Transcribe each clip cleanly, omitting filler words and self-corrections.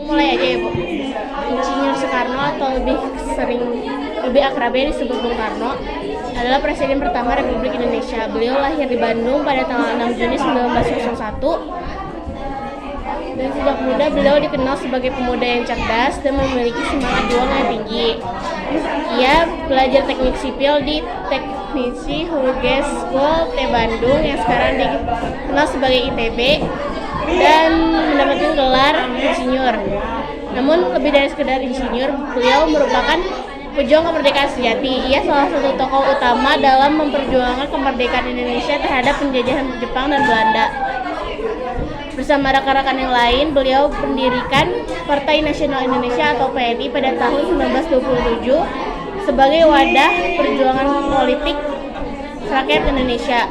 Mulai aja ya Bu. Insinyur Soekarno atau lebih akrabnya disebut Bung Karno adalah Presiden pertama Republik Indonesia. Beliau lahir di Bandung pada tanggal 6 Juni 1901. Dan sejak muda beliau dikenal sebagai pemuda yang cerdas dan memiliki semangat juang yang tinggi. Ia belajar teknik sipil di Teknisi Hurges School T Bandung yang sekarang dikenal sebagai ITB dan mendapatkan gelar insinyur. Namun lebih dari sekedar insinyur, beliau merupakan pejuang kemerdekaan sejati. Ia salah satu tokoh utama dalam memperjuangkan kemerdekaan Indonesia terhadap penjajahan Jepang dan Belanda. Bersama rekan-rekan yang lain, beliau mendirikan Partai Nasional Indonesia atau PNI pada tahun 1927 sebagai wadah perjuangan politik rakyat Indonesia.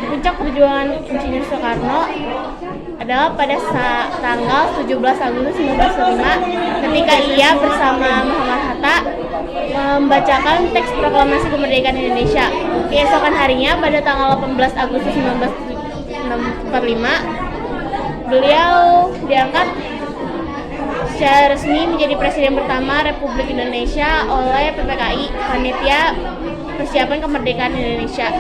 Puncak perjuangan Insinyur Soekarno adalah pada tanggal 17 Agustus 1945 ketika ia bersama Muhammad Hatta membacakan teks proklamasi kemerdekaan Indonesia. Keesokan harinya pada tanggal 18 Agustus 1945 beliau diangkat secara resmi menjadi Presiden pertama Republik Indonesia oleh PPKI, Panitia Persiapan Kemerdekaan Indonesia.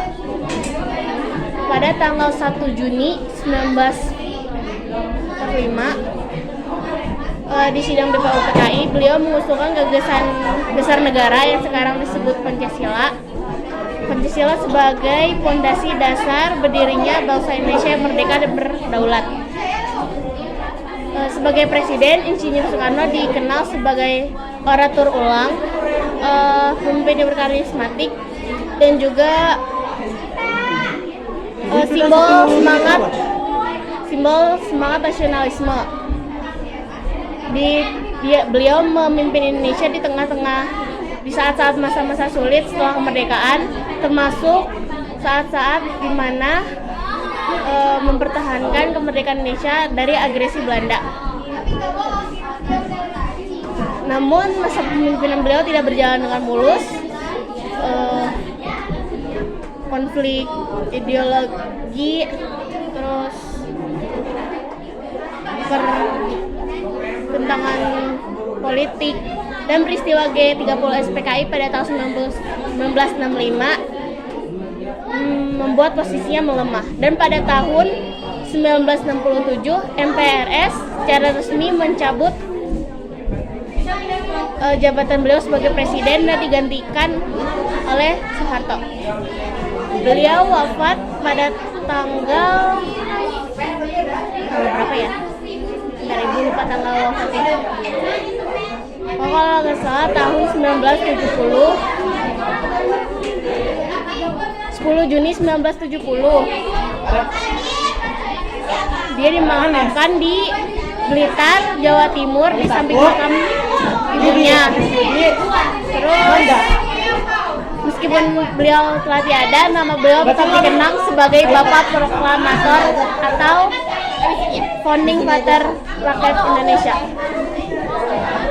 Pada tanggal 1 Juni 1945 di sidang DPU PKI, beliau mengusulkan gagasan besar negara yang sekarang disebut Pancasila. Pancasila sebagai fondasi dasar berdirinya bangsa Indonesia yang merdeka dan berdaulat. Sebagai Presiden, Insinyur Soekarno dikenal sebagai orator ulang, pemimpin yang berkarismatik, dan juga simbol semangat nasionalisme. Beliau memimpin Indonesia di saat-saat masa-masa sulit setelah kemerdekaan, termasuk saat-saat di mana mempertahankan kemerdekaan Indonesia dari agresi Belanda. Namun masa kepemimpinan beliau tidak berjalan dengan mulus. Konflik ideologi, terus pertentangan politik, dan peristiwa G30 SPKI pada tahun 1965 membuat posisinya melemah. Dan pada tahun 1967 MPRS secara resmi mencabut jabatan beliau sebagai presiden dan digantikan oleh Soeharto. Beliau wafat pada tanggal berapa ya? Bentar, ibu lupa tanggal wafatnya. Kalau nggak salah tahun 1970, 10 Juni 1970. Dia dimakamkan di Blitar, Jawa Timur, di samping makam ibunya. Terus meskipun beliau telah tiada, nama beliau tetap dikenang sebagai Bapak Proklamator atau Founding Father rakyat Indonesia.